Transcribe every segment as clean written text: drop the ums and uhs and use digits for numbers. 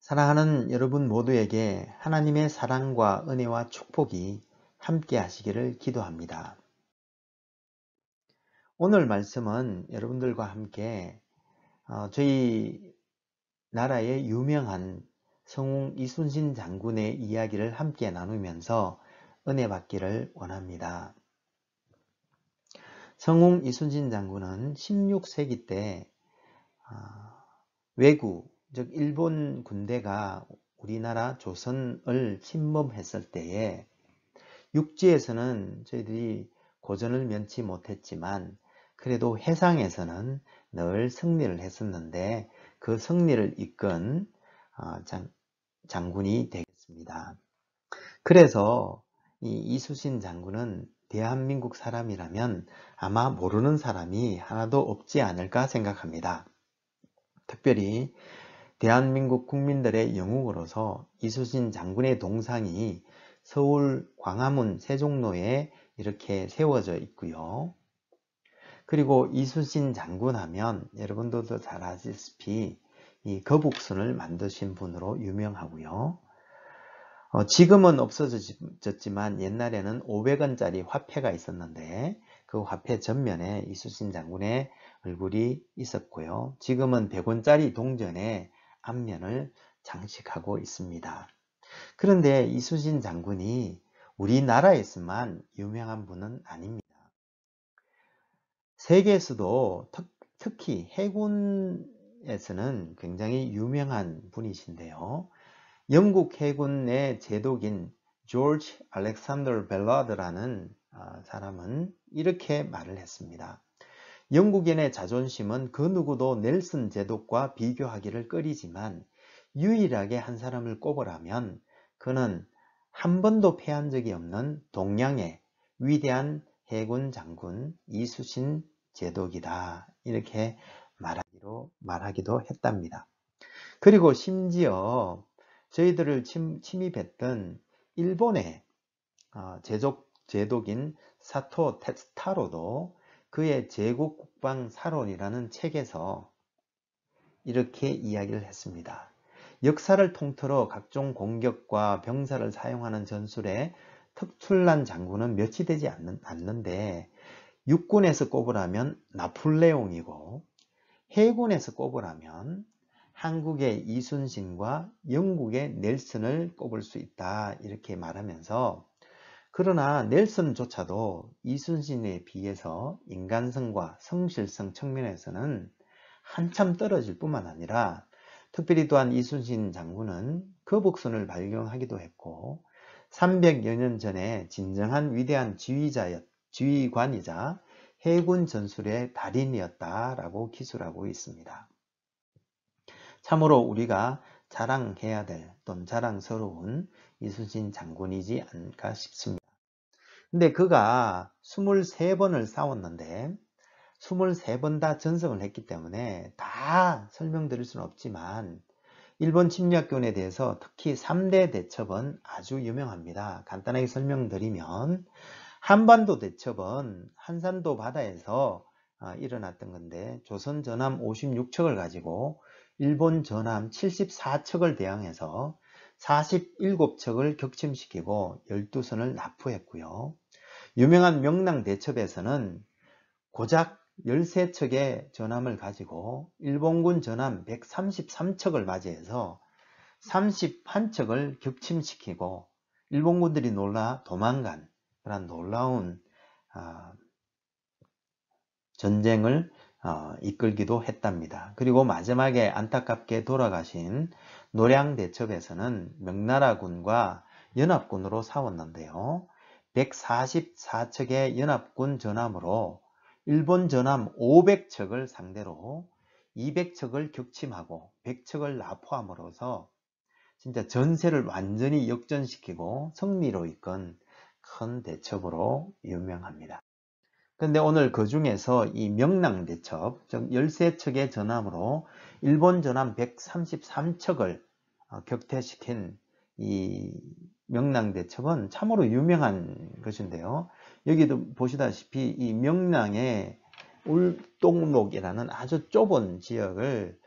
사랑하는 여러분 모두에게 하나님의 사랑과 은혜와 축복이 함께 하시기를 기도합니다. 오늘 말씀은 여러분들과 함께 저희 나라의 유명한 성웅 이순신 장군의 이야기를 함께 나누면서 은혜 받기를 원합니다. 성웅 이순신 장군은 16세기 때 왜구, 즉 일본 군대가 우리나라 조선을 침범했을 때에 육지에서는 저희들이 고전을 면치 못했지만 그래도 해상에서는 늘 승리를 했었는데 그 승리를 이끈 장군이 되겠습니다. 그래서 이 이순신 장군은 대한민국 사람이라면 아마 모르는 사람이 하나도 없지 않을까 생각합니다. 특별히 대한민국 국민들의 영웅으로서 이순신 장군의 동상이 서울 광화문 세종로에 이렇게 세워져 있고요. 그리고 이순신 장군 하면 여러분들도 잘 아시다시피 이 거북선을 만드신 분으로 유명하고요. 지금은 없어졌지만 옛날에는 500원짜리 화폐가 있었는데 그 화폐 전면에 이순신 장군의 얼굴이 있었고요. 지금은 100원짜리 동전의 앞면을 장식하고 있습니다. 그런데 이순신 장군이 우리나라에서만 유명한 분은 아닙니다. 세계에서도 특히 해군에서는 굉장히 유명한 분이신데요. 영국 해군의 제독인 조지 알렉산더 벨라드라는 사람은 이렇게 말을 했습니다. 영국인의 자존심은 그 누구도 넬슨 제독과 비교하기를 꺼리지만 유일하게 한 사람을 꼽으라면 그는 한 번도 패한 적이 없는 동양의 위대한 해군 장군 이순신 제독이다. 이렇게 말하기도 했답니다. 그리고 심지어 저희들을 침입했던 일본의 제독인 사토 테츠타로도 그의 제국 국방 사론이라는 책에서 이렇게 이야기를 했습니다. 역사를 통틀어 각종 공격과 병사를 사용하는 전술에 특출난 장군은 몇이 되지 않는데 육군에서 꼽으라면 나폴레옹이고 해군에서 꼽으라면 한국의 이순신과 영국의 넬슨을 꼽을 수 있다. 이렇게 말하면서 그러나 넬슨조차도 이순신에 비해서 인간성과 성실성 측면에서는 한참 떨어질 뿐만 아니라 특별히 또한 이순신 장군은 거북선을 발견하기도 했고 300여 년 전에 진정한 위대한 지휘관이자 해군 전술의 달인이었다라고 기술하고 있습니다. 참으로 우리가 자랑해야 될 또는 자랑스러운 이순신 장군이지 않을까 싶습니다. 근데 그가 23번을 싸웠는데 23번 다 전승을 했기 때문에 다 설명드릴 수는 없지만 일본 침략군에 대해서 특히 3대 대첩은 아주 유명합니다. 간단하게 설명드리면 한반도 대첩은 한산도 바다에서 일어났던 건데 조선 전함 56척을 가지고 일본 전함 74척을 대항해서 47척을 격침시키고 12선을 납부했고요. 유명한 명랑 대첩에서는 고작 13척의 전함을 가지고 일본군 전함 133척을 맞이해서 31척을 격침시키고 일본군들이 놀라 도망간 그런 놀라운 전쟁을 이끌기도 했답니다. 그리고 마지막에 안타깝게 돌아가신 노량대첩에서는 명나라군과 연합군으로 싸웠는데요. 144척의 연합군 전함으로 일본 전함 500척을 상대로 200척을 격침하고 100척을 납포함으로써 진짜 전세를 완전히 역전시키고 승리로 이끈 큰 대첩으로 유명합니다. 그런데 오늘 그 중에서 이 명랑대첩, 즉 13척의 전함으로 일본 전함 133척을 격퇴시킨 이 명랑대첩은 참으로 유명한 것인데요. 여기도 보시다시피 이 명랑의 울동록이라는 아주 좁은 지역을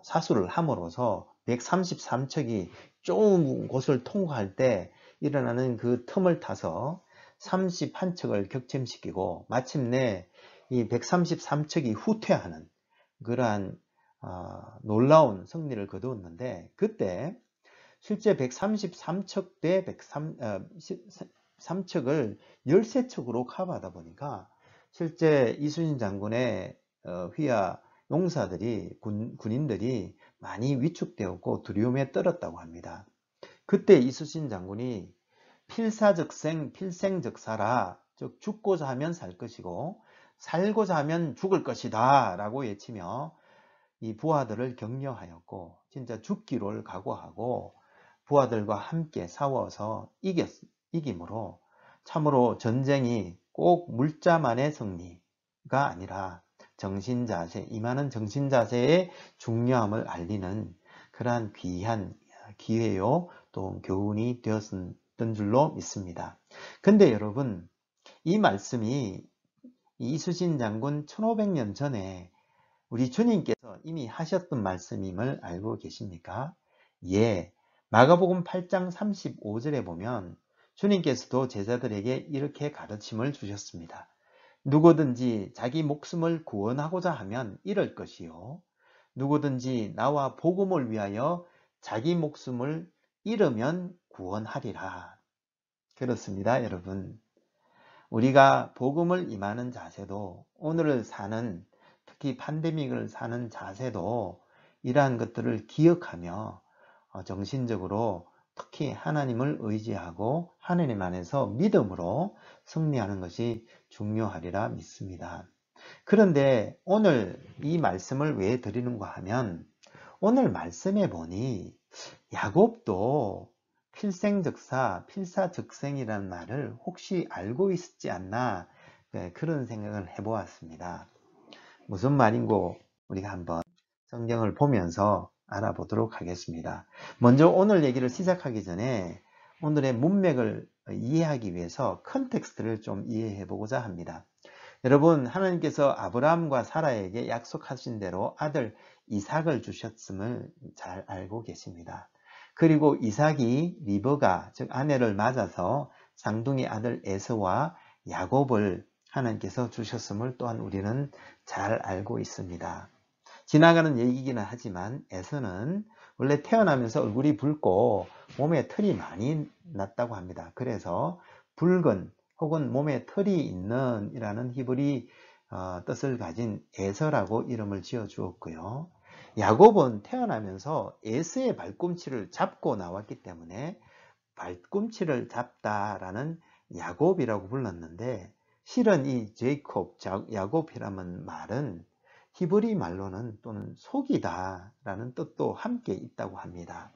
사수를 함으로써 133척이 좁은 곳을 통과할 때 일어나는 그 틈을 타서 31척을 격침시키고 마침내 이 133척이 후퇴하는 그러한 놀라운 승리를 거두었는데, 그때 실제 133척 대 103척을 13척으로 커버하다 보니까 실제 이순신 장군의 휘하 용사들이 군인들이 많이 위축되었고 두려움에 떨었다고 합니다. 그때 이순신 장군이 필사즉생 필생즉사라, 즉 죽고자 하면 살 것이고 살고자 하면 죽을 것이다 라고 외치며 이 부하들을 격려하였고 진짜 죽기를 각오하고 부하들과 함께 싸워서 이김으로 참으로 전쟁이 꼭 물자만의 승리가 아니라 정신자세, 임하는 정신자세의 중요함을 알리는 그러한 귀한 기회요 또 교훈이 되었던 줄로 믿습니다. 근데 여러분, 이 말씀이 이순신 장군 1500년 전에 우리 주님께서 이미 하셨던 말씀임을 알고 계십니까? 예, 마가복음 8장 35절에 보면 주님께서도 제자들에게 이렇게 가르침을 주셨습니다. 누구든지 자기 목숨을 구원하고자 하면 잃을 것이요, 누구든지 나와 복음을 위하여 자기 목숨을 잃으면 구원하리라. 그렇습니다, 여러분. 우리가 복음을 임하는 자세도, 오늘을 사는, 특히 팬데믹을 사는 자세도 이러한 것들을 기억하며 정신적으로 특히 하나님을 의지하고 하나님 안에서 믿음으로 승리하는 것이 중요하리라 믿습니다. 그런데 오늘 이 말씀을 왜 드리는가 하면, 오늘 말씀에 보니 야곱도 필생즉사, 필사즉생이라는 말을 혹시 알고 있지 않나, 그런 생각을 해보았습니다. 무슨 말인고 우리가 한번 성경을 보면서 알아보도록 하겠습니다. 먼저 오늘 얘기를 시작하기 전에 오늘의 문맥을 이해하기 위해서 컨텍스트를 좀 이해해 보고자 합니다. 여러분, 하나님께서 아브라함과 사라에게 약속하신 대로 아들 이삭을 주셨음을 잘 알고 계십니다. 그리고 이삭이 리브가, 즉 아내를 맞아서 쌍둥이 아들 에서와 야곱을 하나님께서 주셨음을 또한 우리는 잘 알고 있습니다. 지나가는 얘기이기는 하지만 에서는 원래 태어나면서 얼굴이 붉고 몸에 털이 많이 났다고 합니다. 그래서 붉은 혹은 몸에 털이 있는 이라는 히브리 뜻을 가진 에서라고 이름을 지어 주었고요. 야곱은 태어나면서 에서의 발꿈치를 잡고 나왔기 때문에 발꿈치를 잡다라는 야곱이라고 불렀는데, 실은 이 제이콥, 야곱이라는 말은 히브리 말로는 또는 속이다 라는 뜻도 함께 있다고 합니다.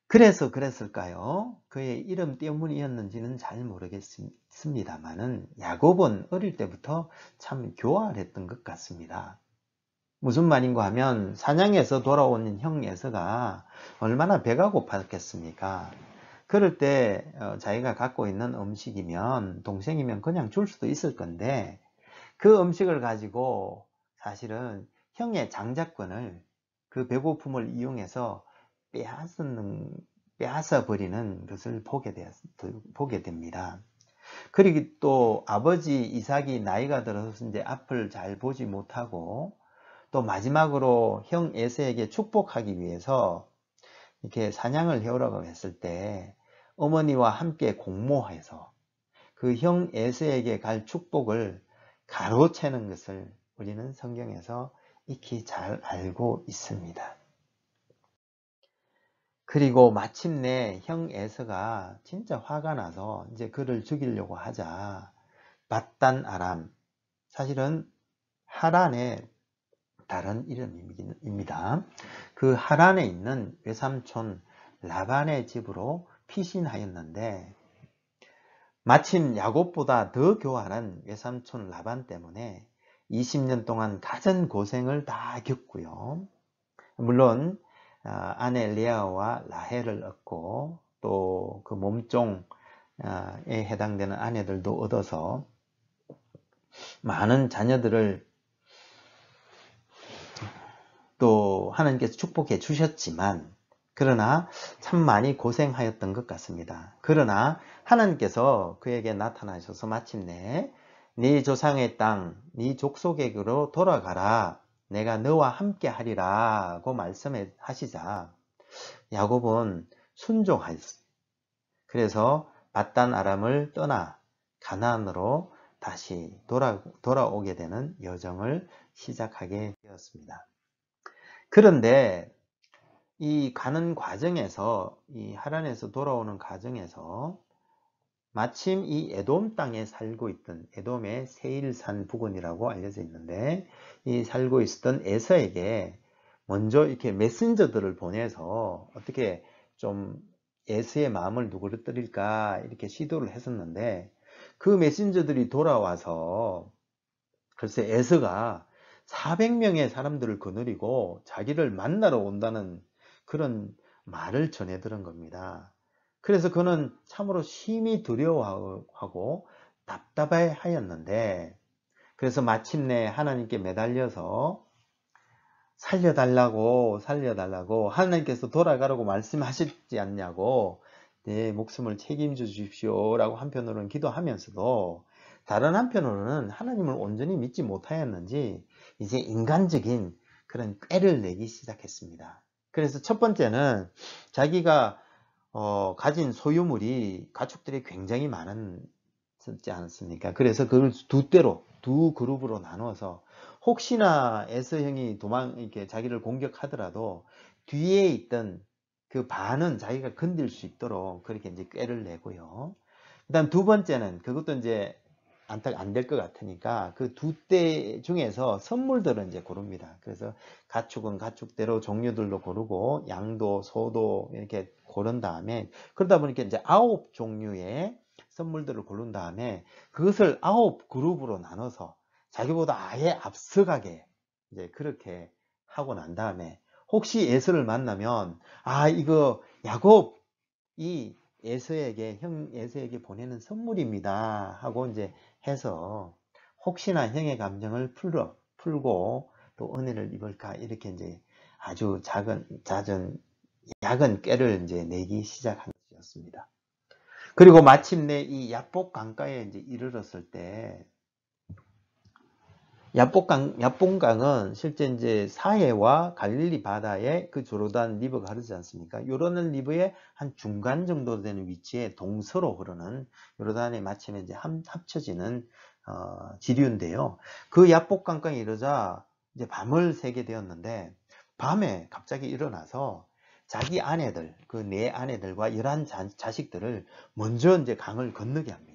그래서 그랬을까요? 그의 이름 때문이었는지는 잘 모르겠습니다만은 야곱은 어릴 때부터 참 교활했던 것 같습니다. 무슨 말인가 하면, 사냥에서 돌아온 형 에서가 얼마나 배가 고팠겠습니까? 그럴 때 자기가 갖고 있는 음식이면, 동생이면 그냥 줄 수도 있을 건데, 그 음식을 가지고 사실은 형의 장자권을, 그 배고픔을 이용해서 빼앗아 버리는 것을 보게 됩니다. 그리고 또 아버지 이삭이 나이가 들어서 이제 앞을 잘 보지 못하고, 또 마지막으로 형 에서에게 축복하기 위해서 이렇게 사냥을 해오라고 했을 때 어머니와 함께 공모해서 그 형 에서에게 갈 축복을 가로채는 것을 우리는 성경에서 익히 잘 알고 있습니다. 그리고 마침내 형 에서가 진짜 화가 나서 이제 그를 죽이려고 하자 밧단 아람, 사실은 하란의 다른 이름입니다. 그 하란에 있는 외삼촌 라반의 집으로 피신하였는데, 마침 야곱보다 더 교활한 외삼촌 라반 때문에 20년 동안 갖은 고생을 다 겪고요. 물론 아내 레아와 라헬을 얻고 또 그 몸종에 해당되는 아내들도 얻어서 많은 자녀들을 또 또 하나님께서 축복해 주셨지만, 그러나 참 많이 고생하였던 것 같습니다. 그러나 하나님께서 그에게 나타나셔서 마침내 네 조상의 땅, 네 족속에게로 돌아가라. 내가 너와 함께 하리라고 말씀하시자 야곱은 순종하였습니다. 그래서 밧단 아람을 떠나 가나안으로 다시 돌아오게 되는 여정을 시작하게 되었습니다. 그런데 이 가는 과정에서, 이 하란에서 돌아오는 과정에서 마침 이 에돔 땅에 살고 있던, 에돔의 세일산 부근이라고 알려져 있는데, 이 살고 있었던 에서에게 먼저 이렇게 메신저들을 보내서 어떻게 좀 에서의 마음을 누그러뜨릴까 이렇게 시도를 했었는데, 그 메신저들이 돌아와서 글쎄 에서가 400명의 사람들을 거느리고 자기를 만나러 온다는 그런 말을 전해 들은 겁니다. 그래서 그는 참으로 심히 두려워하고 답답해 하였는데, 그래서 마침내 하나님께 매달려서 살려달라고 하나님께서 돌아가라고 말씀하셨지 않냐고, 내 목숨을 책임져 주십시오 라고 한편으로는 기도하면서도, 다른 한편으로는 하나님을 온전히 믿지 못하였는지 이제 인간적인 그런 꾀를 내기 시작했습니다. 그래서 첫 번째는 자기가 가진 소유물이, 가축들이 굉장히 많았지 않습니까? 그래서 그걸 두 그룹으로 나눠서 혹시나 에서 형이 이렇게 자기를 공격하더라도 뒤에 있던 그 반은 자기가 건들 수 있도록 그렇게 이제 꾀를 내고요. 그 다음 두 번째는, 그것도 이제 안 될 것 같으니까 그 두 대 중에서 선물들을 이제 고릅니다. 그래서 가축은 가축대로 종류들로 고르고, 양도 소도 이렇게 고른 다음에, 그러다 보니까 이제 9종류의 선물들을 고른 다음에 그것을 9그룹으로 나눠서 자기보다 아예 앞서가게 이제 그렇게 하고 난 다음에, 혹시 에서를 만나면 이거 야곱이 형 에서에게 보내는 선물입니다 하고 이제 해서 혹시나 형의 감정을 풀고 또 은혜를 입을까, 이렇게 이제 아주 작은 꾀를 이제 내기 시작한 것이었습니다. 그리고 마침내 이 야복 강가에 이제 이르렀을 때, 야복강은 실제 이제 사해와 갈릴리 바다에 그 조르단 리버가 흐르지 않습니까? 요르단 리버의 한 중간 정도 되는 위치에 동서로 흐르는, 요르단에 마침에 이제 합쳐지는 지류인데요. 그 야복강가에 이르자 이제 밤을 새게 되었는데, 밤에 갑자기 일어나서 자기 아내들, 그 네 아내들과 11자식들을 먼저 이제 강을 건너게 합니다.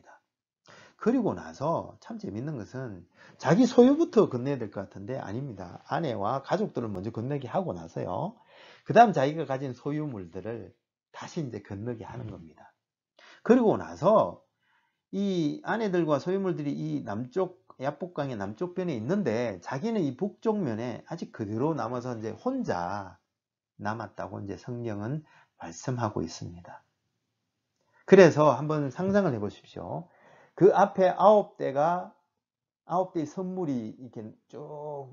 그리고 나서 참 재밌는 것은 자기 소유부터 건너야 될 것 같은데 아닙니다. 아내와 가족들을 먼저 건너게 하고 나서요, 그 다음 자기가 가진 소유물들을 다시 이제 건너게 하는 겁니다. 그리고 나서 이 아내들과 소유물들이 이 야복강의 남쪽 변에 있는데, 자기는 이 북쪽 면에 아직 그대로 남아서 이제 혼자 남았다고 이제 성경은 말씀하고 있습니다. 그래서 한번 상상을 해 보십시오. 그 앞에 9대의 선물이 이렇게 쭉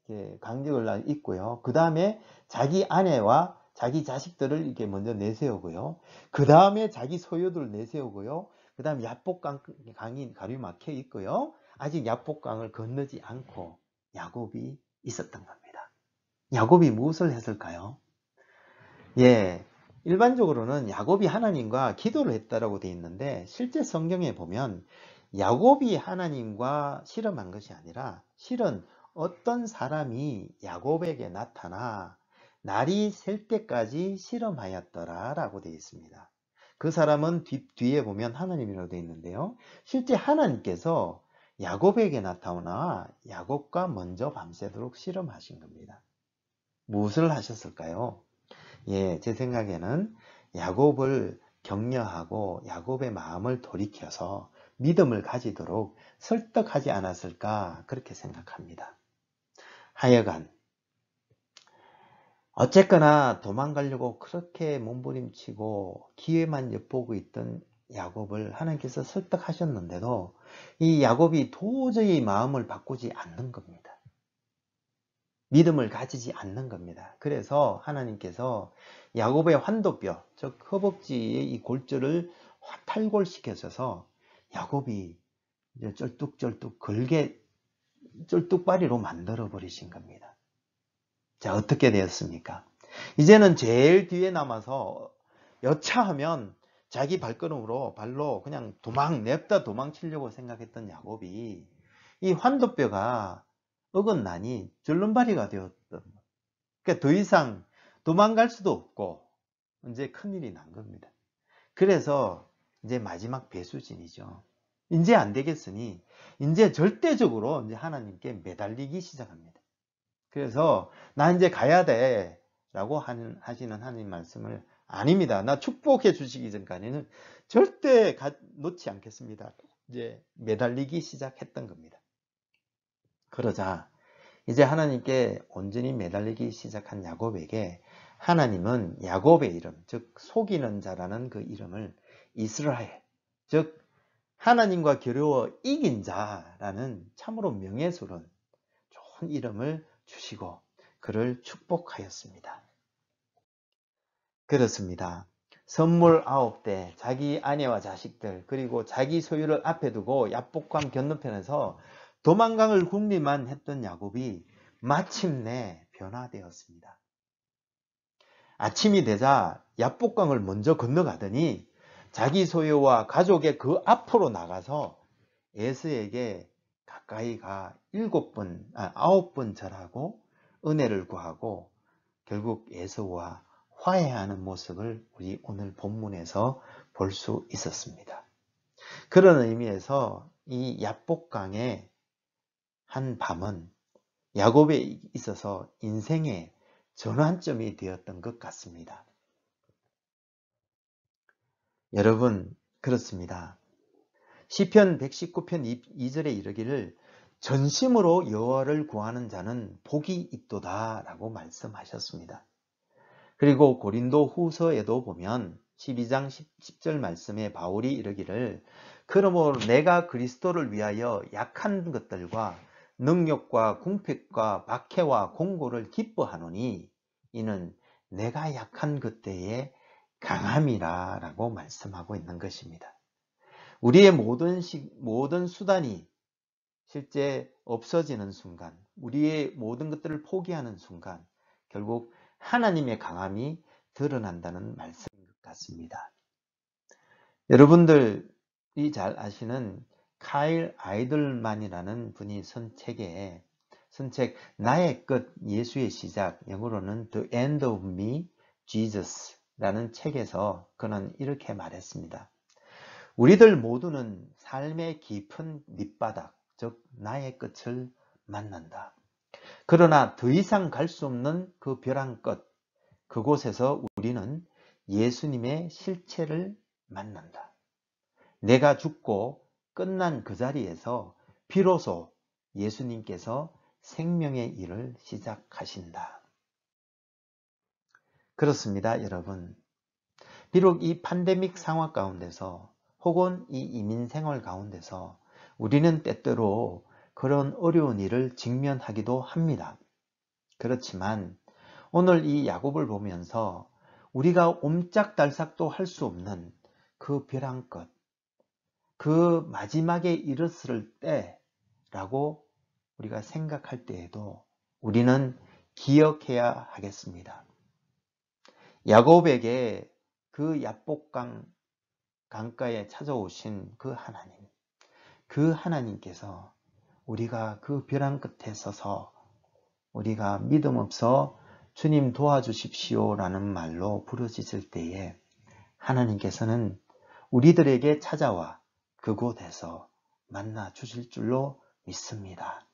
이렇게 강적을 있고요. 그 다음에 자기 아내와 자기 자식들을 이렇게 먼저 내세우고요. 그 다음에 자기 소유들을 내세우고요. 그 다음에 야복강이 가로막혀 있고요. 아직 야복강을 건너지 않고 야곱이 있었던 겁니다. 야곱이 무엇을 했을까요? 예, 일반적으로는 야곱이 하나님과 기도를 했다라고 되어 있는데, 실제 성경에 보면 야곱이 하나님과 실험한 것이 아니라 실은 어떤 사람이 야곱에게 나타나 날이 셀 때까지 실험하였더라 라고 되어 있습니다. 그 사람은 뒤에 보면 하나님이라고 되어 있는데요, 실제 하나님께서 야곱에게 나타나 야곱과 먼저 밤새도록 실험하신 겁니다. 무엇을 하셨을까요? 예, 제 생각에는 야곱을 격려하고 야곱의 마음을 돌이켜서 믿음을 가지도록 설득하지 않았을까, 그렇게 생각합니다. 하여간 어쨌거나 도망가려고 그렇게 몸부림치고 기회만 엿보고 있던 야곱을 하나님께서 설득하셨는데도 이 야곱이 도저히 마음을 바꾸지 않는 겁니다. 믿음을 가지지 않는 겁니다. 그래서 하나님께서 야곱의 환도뼈, 즉 허벅지의 이 골절을 탈골시켜줘서 야곱이 이제 쩔뚝쩔뚝 걸게 쩔뚝바리로 만들어 버리신 겁니다. 자, 어떻게 되었습니까? 이제는 제일 뒤에 남아서 여차하면 자기 발로 그냥 냅다 도망치려고 생각했던 야곱이 이 환도뼈가 어긋나니 절름발이가 되었던, 그러니까 더 이상 도망갈 수도 없고 이제 큰일이 난 겁니다. 그래서 이제 마지막 배수진이죠. 이제 안 되겠으니 이제 절대적으로 이제 하나님께 매달리기 시작합니다. 그래서 나 이제 가야 돼 라고 하시는 하나님 말씀을, 아닙니다, 나 축복해 주시기 전까지는 절대 놓지 않겠습니다, 이제 매달리기 시작했던 겁니다. 그러자 이제 하나님께 온전히 매달리기 시작한 야곱에게 하나님은 야곱의 이름, 즉 속이는 자라는 그 이름을 이스라엘, 즉 하나님과 겨루어 이긴 자라는 참으로 명예스러운 좋은 이름을 주시고 그를 축복하였습니다. 그렇습니다. 선물 9대, 자기 아내와 자식들, 그리고 자기 소유를 앞에 두고 야복강 건너편에서 도망강을 궁리만 했던 야곱이 마침내 변화되었습니다. 아침이 되자 야복강을 먼저 건너가더니 자기 소유와 가족의 그 앞으로 나가서 에서에게 가까이 가 9번 절하고 은혜를 구하고 결국 에서와 화해하는 모습을 우리 오늘 본문에서 볼 수 있었습니다. 그런 의미에서 이 야복강의 한 밤은 야곱에 있어서 인생의 전환점이 되었던 것 같습니다. 여러분, 그렇습니다. 시편 119편 2절에 이르기를 전심으로 여호와를 구하는 자는 복이 있도다 라고 말씀하셨습니다. 그리고 고린도 후서에도 보면 12장 10절 말씀에 바울이 이르기를 그러므로 내가 그리스도를 위하여 약한 것들과 능력과 궁핍과 박해와 공고를 기뻐하노니 이는 내가 약한 그때에 강함이라 라고 말씀하고 있는 것입니다. 우리의 모든 수단이 실제 없어지는 순간, 우리의 모든 것들을 포기하는 순간 결국 하나님의 강함이 드러난다는 말씀인 것 같습니다. 여러분들이 잘 아시는 카일 아이들만이라는 분이 쓴 책 나의 끝 예수의 시작, 영어로는 The End of Me, Jesus 라는 책에서 그는 이렇게 말했습니다. 우리들 모두는 삶의 깊은 밑바닥, 즉 나의 끝을 만난다. 그러나 더 이상 갈 수 없는 그 벼랑 끝, 그곳에서 우리는 예수님의 실체를 만난다. 내가 죽고 끝난 그 자리에서 비로소 예수님께서 생명의 일을 시작하신다. 그렇습니다, 여러분. 비록 이 팬데믹 상황 가운데서 혹은 이 이민 생활 가운데서 우리는 때때로 그런 어려운 일을 직면하기도 합니다. 그렇지만 오늘 이 야곱을 보면서 우리가 옴짝달싹도 할 수 없는 그 벼랑 끝, 그 마지막에 이르렀을 때라고 우리가 생각할 때에도 우리는 기억해야 하겠습니다. 야곱에게 그 야복강 강가에 찾아오신 그 하나님께서 우리가 그 벼랑 끝에 서서 우리가 믿음 없어 주님 도와주십시오 라는 말로 부르짖을 때에 하나님께서는 우리들에게 찾아와 그곳에서 만나 주실 줄로 믿습니다.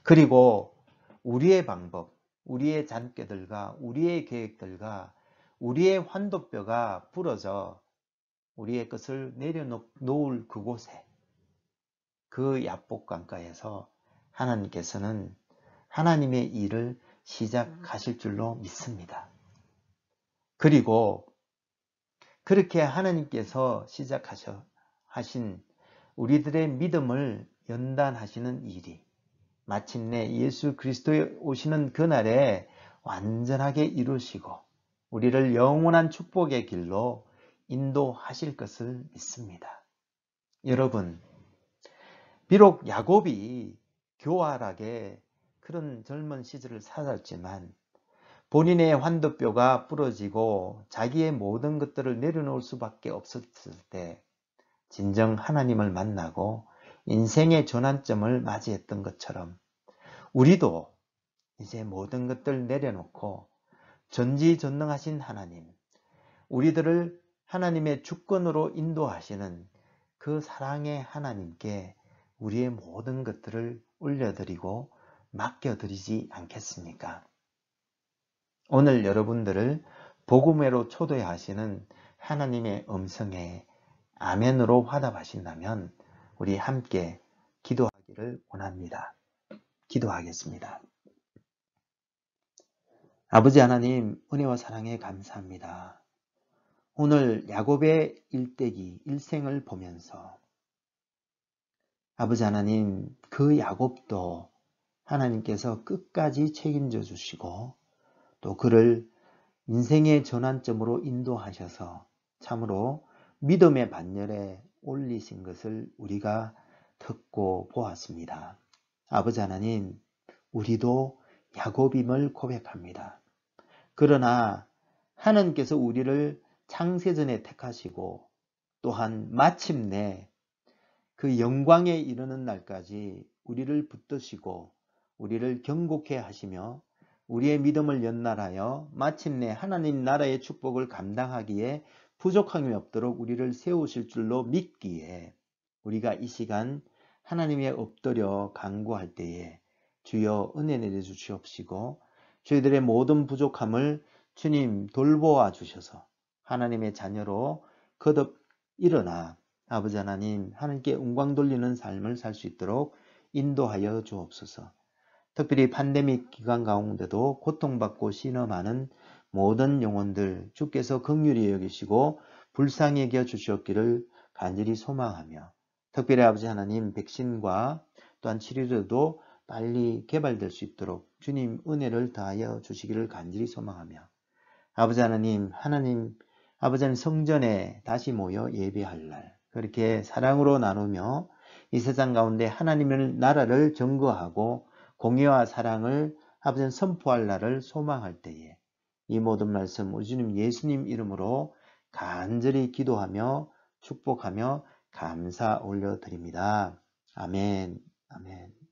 그리고 우리의 방법, 우리의 잔꾀들과 우리의 계획들과 우리의 환도뼈가 부러져 우리의 것을 내려놓을 그곳에, 그 야복강가에서 하나님께서는 하나님의 일을 시작하실 줄로 믿습니다. 그리고 그렇게 하나님께서 시작하신 우리들의 믿음을 연단하시는 일이 마침내 예수 그리스도의 오시는 그날에 완전하게 이루시고 우리를 영원한 축복의 길로 인도하실 것을 믿습니다. 여러분, 비록 야곱이 교활하게 그런 젊은 시절을 살았지만 본인의 환도뼈가 부러지고 자기의 모든 것들을 내려놓을 수밖에 없었을 때 진정 하나님을 만나고 인생의 전환점을 맞이했던 것처럼 우리도 이제 모든 것들 내려놓고 전지전능하신 하나님, 우리들을 하나님의 주권으로 인도하시는 그 사랑의 하나님께 우리의 모든 것들을 올려드리고 맡겨드리지 않겠습니까? 오늘 여러분들을 복음회로 초대하시는 하나님의 음성에 아멘으로 화답하신다면 우리 함께 기도하기를 원합니다. 기도하겠습니다. 아버지 하나님, 은혜와 사랑에 감사합니다. 오늘 야곱의 일대기, 일생을 보면서 아버지 하나님, 그 야곱도 하나님께서 끝까지 책임져 주시고 또 그를 인생의 전환점으로 인도하셔서 참으로 믿음의 반열에 올리신 것을 우리가 듣고 보았습니다. 아버지 하나님, 우리도 야곱임을 고백합니다. 그러나 하나님께서 우리를 창세전에 택하시고 또한 마침내 그 영광에 이르는 날까지 우리를 붙드시고 우리를 경고케 하시며 우리의 믿음을 연날하여 마침내 하나님 나라의 축복을 감당하기에 부족함이 없도록 우리를 세우실 줄로 믿기에 우리가 이 시간 하나님의 엎드려 간구할 때에 주여 은혜 내려 주시옵시고 저희들의 모든 부족함을 주님 돌보아 주셔서 하나님의 자녀로 거듭 일어나 아버지 하나님 하나님께 영광 돌리는 삶을 살 수 있도록 인도하여 주옵소서. 특별히 팬데믹 기간 가운데도 고통받고 신음하는 모든 영혼들 주께서 긍휼히 여기시고 불쌍히 여겨 주시옵기를 간절히 소망하며 특별히 아버지 하나님 백신과 또한 치료제도 빨리 개발될 수 있도록 주님 은혜를 다하여 주시기를 간절히 소망하며 아버지 하나님 아버지 하나님 성전에 다시 모여 예배할 날 그렇게 사랑으로 나누며 이 세상 가운데 하나님의 나라를 증거하고 공의와 사랑을 아버지 선포할 날을 소망할 때에 이 모든 말씀 우리 주님 예수님 이름으로 간절히 기도하며 축복하며 감사 올려드립니다. 아멘. 아멘.